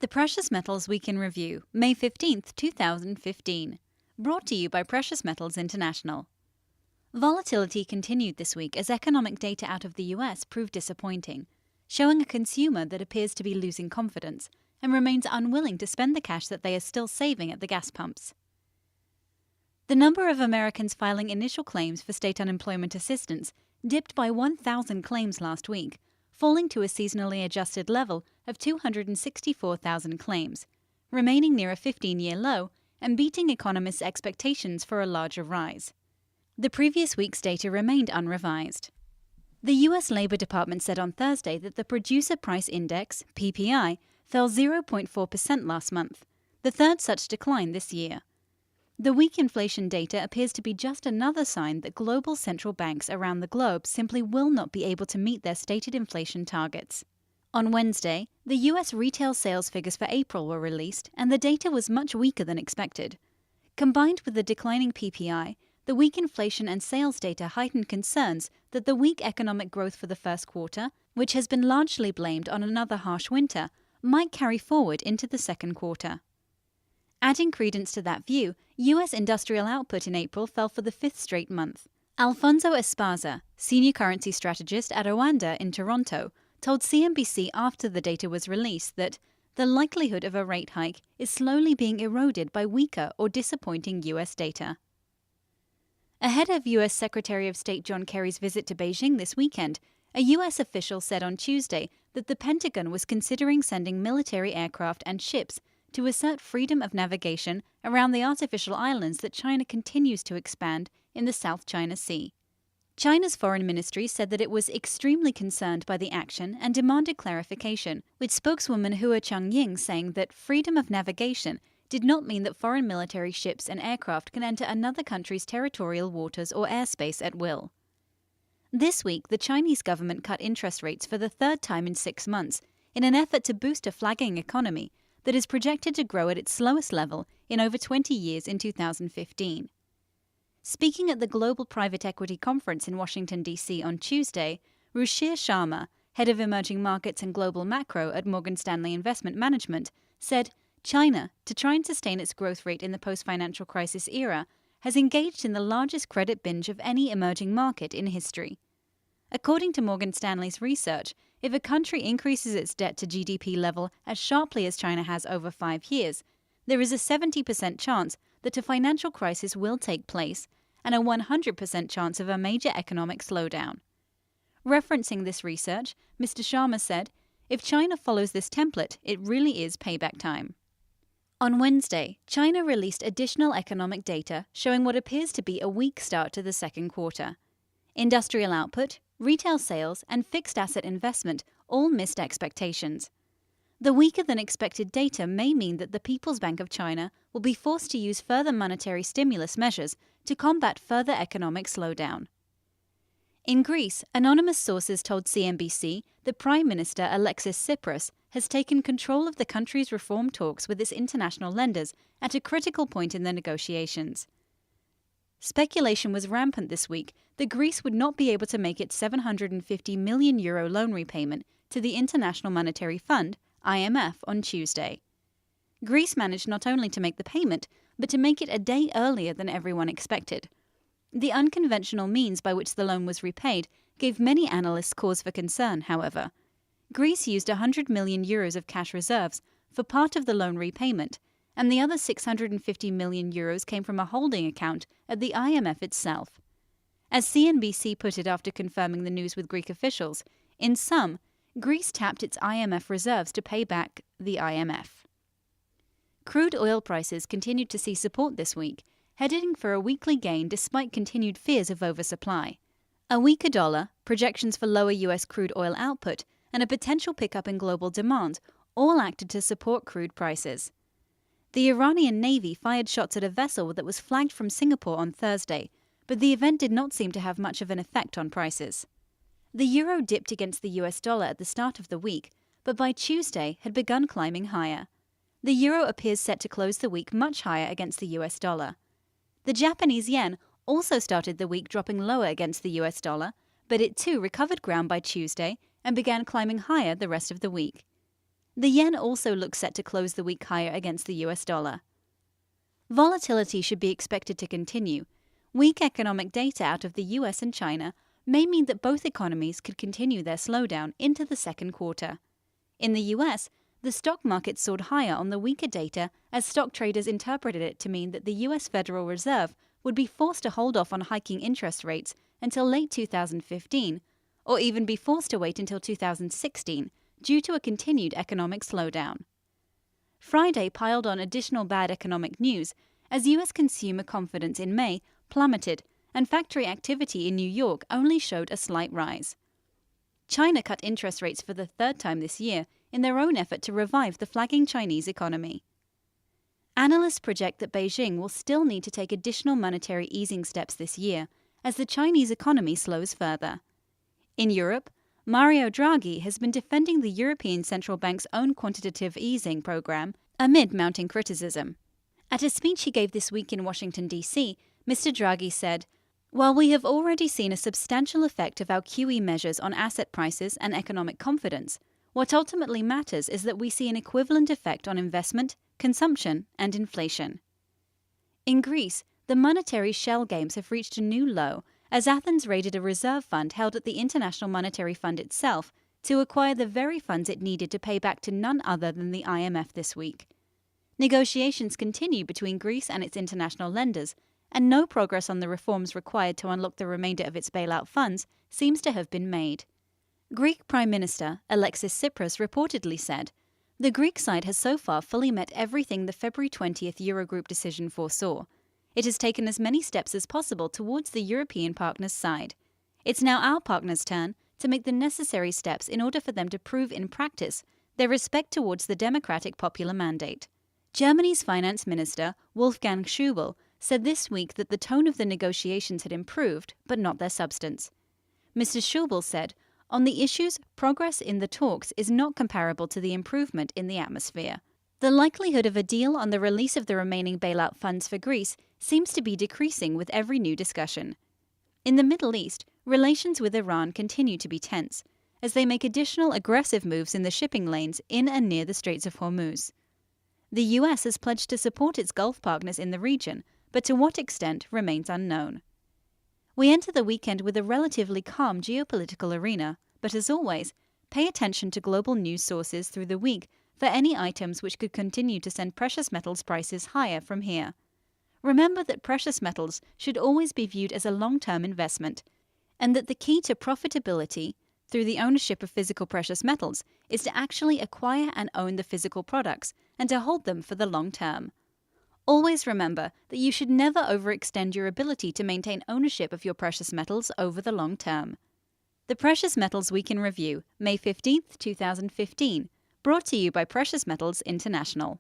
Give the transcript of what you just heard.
The Precious Metals Week in Review, May 15, 2015. Brought to you by Precious Metals International. Volatility continued this week as economic data out of the US proved disappointing, showing a consumer that appears to be losing confidence and remains unwilling to spend the cash that they are still saving at the gas pumps. The number of Americans filing initial claims for state unemployment assistance dipped by 1,000 claims last week, falling to a seasonally adjusted level of 264,000 claims, remaining near a 15-year low and beating economists' expectations for a larger rise. The previous week's data remained unrevised. The U.S. Labor Department said on Thursday that the Producer Price Index, PPI, fell 0.4% last month, the third such decline this year. The weak inflation data appears to be just another sign that global central banks around the globe simply will not be able to meet their stated inflation targets. On Wednesday, the U.S. retail sales figures for April were released, and the data was much weaker than expected. Combined with the declining PPI, the weak inflation and sales data heightened concerns that the weak economic growth for the first quarter, which has been largely blamed on another harsh winter, might carry forward into the second quarter. Adding credence to that view, U.S. industrial output in April fell for the fifth straight month. Alfonso Esparza, senior currency strategist at Oanda in Toronto, told CNBC after the data was released that the likelihood of a rate hike is slowly being eroded by weaker or disappointing U.S. data. Ahead of U.S. Secretary of State John Kerry's visit to Beijing this weekend, a U.S. official said on Tuesday that the Pentagon was considering sending military aircraft and ships to assert freedom of navigation around the artificial islands that China continues to expand in the South China Sea. China's foreign ministry said that it was extremely concerned by the action and demanded clarification, with spokeswoman Hua Chunying saying that freedom of navigation did not mean that foreign military ships and aircraft can enter another country's territorial waters or airspace at will. This week, the Chinese government cut interest rates for the third time in 6 months in an effort to boost a flagging economy that is projected to grow at its slowest level in over 20 years in 2015. Speaking at the Global Private Equity Conference in Washington, D.C. on Tuesday, Ruchir Sharma, head of emerging markets and global macro at Morgan Stanley Investment Management, said China, to try and sustain its growth rate in the post-financial crisis era, has engaged in the largest credit binge of any emerging market in history. According to Morgan Stanley's research, if a country increases its debt to GDP level as sharply as China has over 5 years, there is a 70% chance that a financial crisis will take place and a 100% chance of a major economic slowdown. Referencing this research, Mr. Sharma said, "If China follows this template, it really is payback time." On Wednesday, China released additional economic data showing what appears to be a weak start to the second quarter. Industrial output, retail sales, and fixed asset investment all missed expectations. The weaker-than-expected data may mean that the People's Bank of China will be forced to use further monetary stimulus measures to combat further economic slowdown. In Greece, anonymous sources told CNBC that Prime Minister Alexis Tsipras has taken control of the country's reform talks with its international lenders at a critical point in the negotiations. Speculation was rampant this week that Greece would not be able to make its €750 million loan repayment to the International Monetary Fund, IMF, on Tuesday. Greece managed not only to make the payment, but to make it a day earlier than everyone expected. The unconventional means by which the loan was repaid gave many analysts cause for concern, however. Greece used €100 million of cash reserves for part of the loan repayment, and the other €650 million came from a holding account at the IMF itself. As CNBC put it after confirming the news with Greek officials, in sum, Greece tapped its IMF reserves to pay back the IMF. Crude oil prices continued to see support this week, heading for a weekly gain despite continued fears of oversupply. A weaker dollar, projections for lower U.S. crude oil output, and a potential pickup in global demand all acted to support crude prices. The Iranian Navy fired shots at a vessel that was flagged from Singapore on Thursday, but the event did not seem to have much of an effect on prices. The euro dipped against the US dollar at the start of the week, but by Tuesday had begun climbing higher. The euro appears set to close the week much higher against the US dollar. The Japanese yen also started the week dropping lower against the US dollar, but it too recovered ground by Tuesday and began climbing higher the rest of the week. The yen also looks set to close the week higher against the US dollar. Volatility should be expected to continue. Weak economic data out of the US and China may mean that both economies could continue their slowdown into the second quarter. In the US, the stock market soared higher on the weaker data as stock traders interpreted it to mean that the US Federal Reserve would be forced to hold off on hiking interest rates until late 2015, or even be forced to wait until 2016 due to a continued economic slowdown. Friday piled on additional bad economic news as US consumer confidence in May plummeted and factory activity in New York only showed a slight rise. China cut interest rates for the third time this year in their own effort to revive the flagging Chinese economy. Analysts project that Beijing will still need to take additional monetary easing steps this year as the Chinese economy slows further. In Europe, Mario Draghi has been defending the European Central Bank's own quantitative easing program amid mounting criticism. At a speech he gave this week in Washington, D.C., Mr. Draghi said, "While we have already seen a substantial effect of our QE measures on asset prices and economic confidence, what ultimately matters is that we see an equivalent effect on investment, consumption, and inflation." In Greece, the monetary shell games have reached a new low as Athens raided a reserve fund held at the International Monetary Fund itself to acquire the very funds it needed to pay back to none other than the IMF this week. Negotiations continue between Greece and its international lenders, and no progress on the reforms required to unlock the remainder of its bailout funds seems to have been made. Greek Prime Minister Alexis Tsipras reportedly said, "The Greek side has so far fully met everything the February 20th Eurogroup decision foresaw. It has taken as many steps as possible towards the European partners' side. It's now our partners' turn to make the necessary steps in order for them to prove in practice their respect towards the democratic popular mandate." Germany's finance minister Wolfgang Schäuble said this week that the tone of the negotiations had improved, but not their substance. Mr. Schäuble said, "On the issues, progress in the talks is not comparable to the improvement in the atmosphere. The likelihood of a deal on the release of the remaining bailout funds for Greece seems to be decreasing with every new discussion." In the Middle East, relations with Iran continue to be tense, as they make additional aggressive moves in the shipping lanes in and near the Straits of Hormuz. The US has pledged to support its Gulf partners in the region, but to what extent remains unknown. We enter the weekend with a relatively calm geopolitical arena, but as always, pay attention to global news sources through the week for any items which could continue to send precious metals prices higher from here. Remember that precious metals should always be viewed as a long-term investment, and that the key to profitability through the ownership of physical precious metals is to actually acquire and own the physical products and to hold them for the long term. Always remember that you should never overextend your ability to maintain ownership of your precious metals over the long term. The Precious Metals Week in Review, May 15, 2015, brought to you by Precious Metals International.